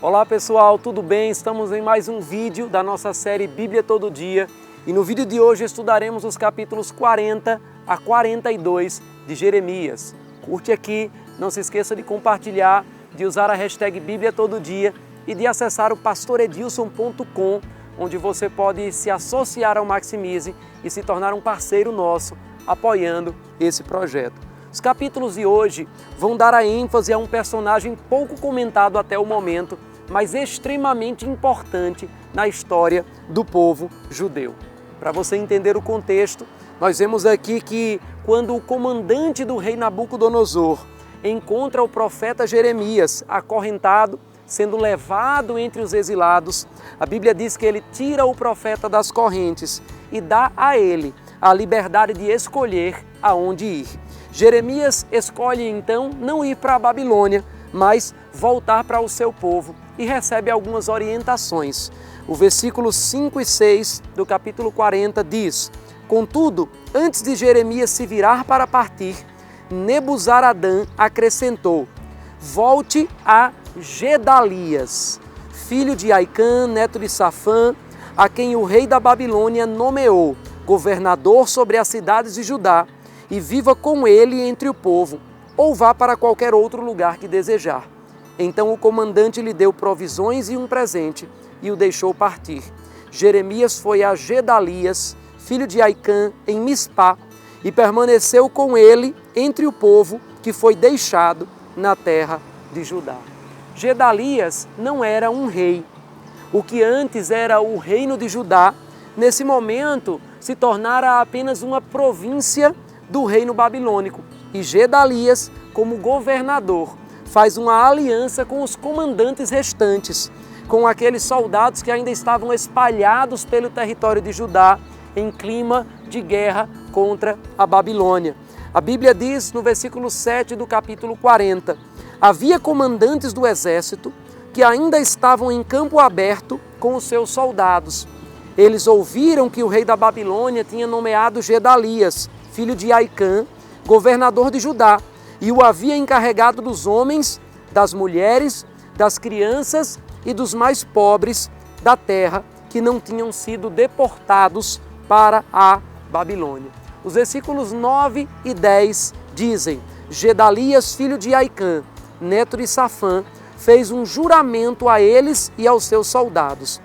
Olá pessoal, tudo bem? Estamos em mais um vídeo da nossa série Bíblia Todo Dia e no vídeo de hoje estudaremos os capítulos 40 a 42 de Jeremias. Curte aqui, não se esqueça de compartilhar, de usar a hashtag Bíblia Todo Dia e de acessar o pastoredilson.com, onde você pode se associar ao Maximize e se tornar um parceiro nosso, apoiando esse projeto. Os capítulos de hoje vão dar a ênfase a um personagem pouco comentado até o momento, mas extremamente importante na história do povo judeu. Para você entender o contexto, nós vemos aqui que quando o comandante do rei Nabucodonosor encontra o profeta Jeremias acorrentado, sendo levado entre os exilados, a Bíblia diz que ele tira o profeta das correntes e dá a ele a liberdade de escolher aonde ir. Jeremias escolhe então não ir para a Babilônia, mas voltar para o seu povo e recebe algumas orientações. O versículo 5 e 6 do capítulo 40 diz: Contudo, antes de Jeremias se virar para partir, Nebuzaradã acrescentou: Volte a Gedalias, filho de Aicã, neto de Safã, a quem o rei da Babilônia nomeou governador sobre as cidades de Judá, e viva com ele entre o povo, ou vá para qualquer outro lugar que desejar. Então o comandante lhe deu provisões e um presente, e o deixou partir. Jeremias foi a Gedalias, filho de Aicã, em Mispá, e permaneceu com ele entre o povo que foi deixado na terra de Judá. Gedalias não era um rei. O que antes era o reino de Judá, nesse momento se tornara apenas uma província do reino babilônico. E Gedalias, como governador, faz uma aliança com os comandantes restantes, com aqueles soldados que ainda estavam espalhados pelo território de Judá em clima de guerra contra a Babilônia. A Bíblia diz no versículo 7 do capítulo 40, havia comandantes do exército que ainda estavam em campo aberto com os seus soldados. Eles ouviram que o rei da Babilônia tinha nomeado Gedalias, filho de Aicã, governador de Judá, e o havia encarregado dos homens, das mulheres, das crianças e dos mais pobres da terra que não tinham sido deportados para a Babilônia. Os versículos 9 e 10 dizem: Gedalias, filho de Aicã, neto de Safã, fez um juramento a eles e aos seus soldados: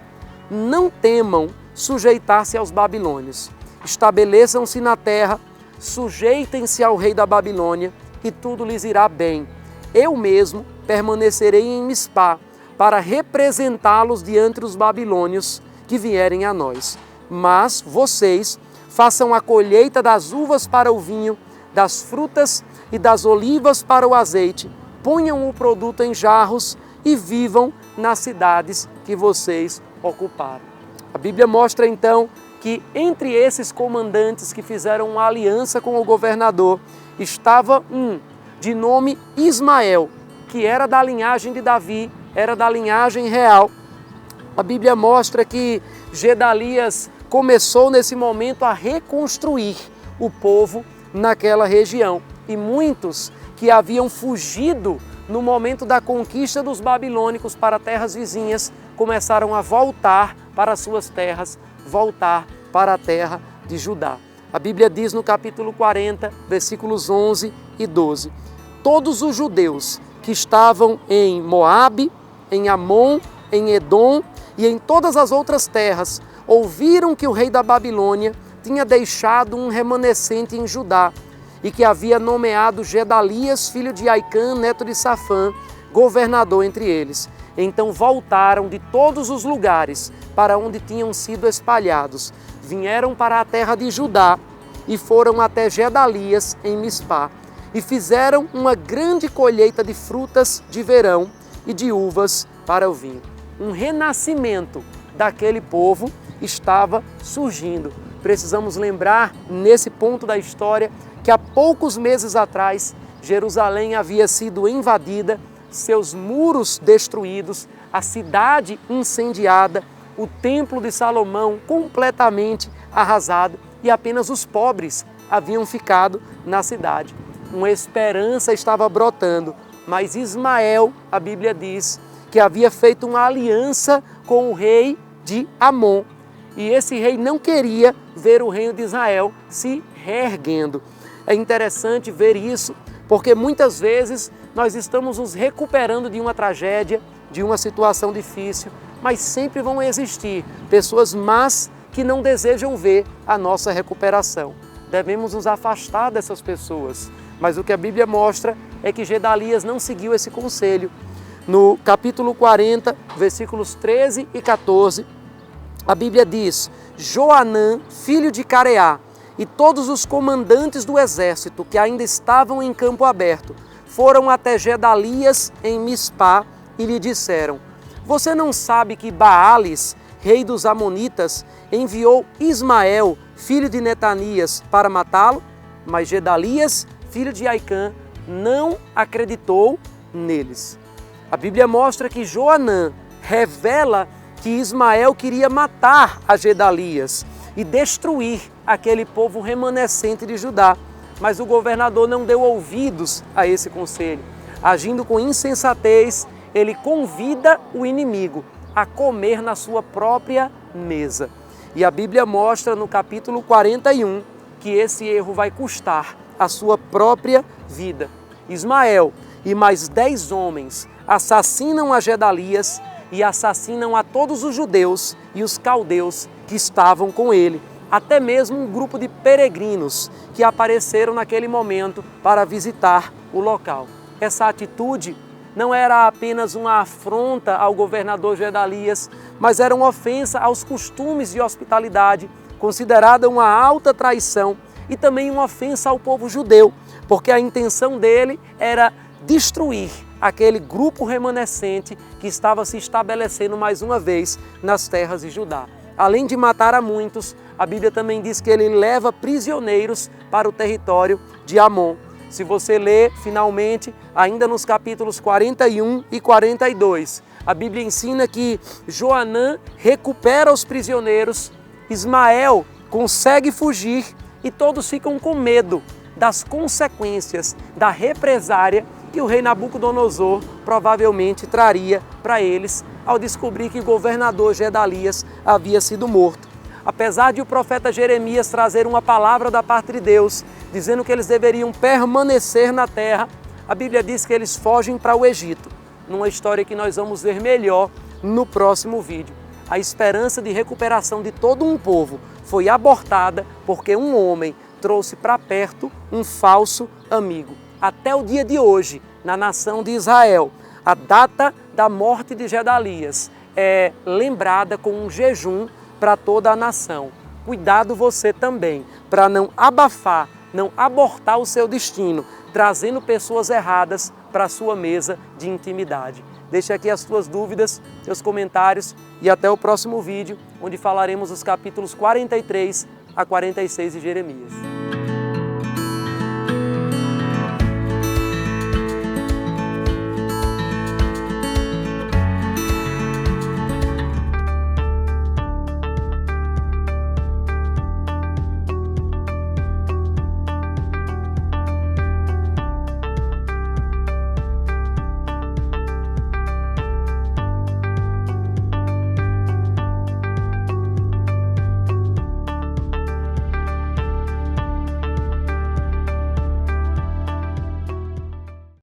Não temam sujeitar-se aos babilônios. Estabeleçam-se na terra, sujeitem-se ao rei da Babilônia e tudo lhes irá bem. Eu mesmo permanecerei em Mispá para representá-los diante dos babilônios que vierem a nós. Mas vocês façam a colheita das uvas para o vinho, das frutas e das olivas para o azeite, ponham o produto em jarros e vivam nas cidades que vocês ocuparam. A Bíblia mostra então que entre esses comandantes que fizeram uma aliança com o governador, estava um de nome Ismael, que era da linhagem de Davi, era da linhagem real. A Bíblia mostra que Gedalias começou nesse momento a reconstruir o povo naquela região. E muitos que haviam fugido no momento da conquista dos babilônicos para terras vizinhas, começaram a voltar para suas terras, voltar para a terra de Judá. A Bíblia diz no capítulo 40, versículos 11 e 12, todos os judeus que estavam em Moabe, em Amon, em Edom e em todas as outras terras, ouviram que o rei da Babilônia tinha deixado um remanescente em Judá e que havia nomeado Gedalias, filho de Aicã, neto de Safã, governador entre eles. Então voltaram de todos os lugares para onde tinham sido espalhados, vieram para a terra de Judá e foram até Gedalias em Mispá e fizeram uma grande colheita de frutas de verão e de uvas para o vinho. Um renascimento daquele povo estava surgindo. Precisamos lembrar, nesse ponto da história, que há poucos meses atrás Jerusalém havia sido invadida, seus muros destruídos, a cidade incendiada, o templo de Salomão completamente arrasado e apenas os pobres haviam ficado na cidade. Uma esperança estava brotando, mas Ismael, a Bíblia diz, que havia feito uma aliança com o rei de Amon. E esse rei não queria ver o reino de Israel se reerguendo. É interessante ver isso, porque muitas vezes nós estamos nos recuperando de uma tragédia, de uma situação difícil, mas sempre vão existir pessoas más que não desejam ver a nossa recuperação. Devemos nos afastar dessas pessoas. Mas o que a Bíblia mostra é que Gedalias não seguiu esse conselho. No capítulo 40, versículos 13 e 14, a Bíblia diz: Joanã, filho de Careá, e todos os comandantes do exército que ainda estavam em campo aberto, foram até Gedalias em Mispá e lhe disseram: Você não sabe que Baales, rei dos Amonitas, enviou Ismael, filho de Netanias, para matá-lo? Mas Gedalias, filho de Aicã, não acreditou neles. A Bíblia mostra que Joanã revela que Ismael queria matar a Gedalias e destruir aquele povo remanescente de Judá. Mas o governador não deu ouvidos a esse conselho. Agindo com insensatez, ele convida o inimigo a comer na sua própria mesa. E a Bíblia mostra no capítulo 41 que esse erro vai custar a sua própria vida. Ismael e mais 10 homens assassinam a Gedalias e assassinam a todos os judeus e os caldeus que estavam com ele, até mesmo um grupo de peregrinos que apareceram naquele momento para visitar o local. Essa atitude não era apenas uma afronta ao governador Gedalias, mas era uma ofensa aos costumes de hospitalidade, considerada uma alta traição e também uma ofensa ao povo judeu, porque a intenção dele era destruir aquele grupo remanescente que estava se estabelecendo mais uma vez nas terras de Judá. Além de matar a muitos, a Bíblia também diz que ele leva prisioneiros para o território de Amon. Se você ler, finalmente, ainda nos capítulos 41 e 42, a Bíblia ensina que Joanã recupera os prisioneiros, Ismael consegue fugir e todos ficam com medo das consequências da represária que o rei Nabucodonosor provavelmente traria para eles ao descobrir que o governador Gedalias havia sido morto. Apesar de o profeta Jeremias trazer uma palavra da parte de Deus, dizendo que eles deveriam permanecer na terra, a Bíblia diz que eles fogem para o Egito, numa história que nós vamos ver melhor no próximo vídeo. A esperança de recuperação de todo um povo foi abortada porque um homem trouxe para perto um falso amigo. Até o dia de hoje, na nação de Israel, a data da morte de Gedalias é lembrada com um jejum para toda a nação. Cuidado você também, para não abafar, não abortar o seu destino, trazendo pessoas erradas para a sua mesa de intimidade. Deixe aqui as suas dúvidas, seus comentários e até o próximo vídeo, onde falaremos os capítulos 43 a 46 de Jeremias.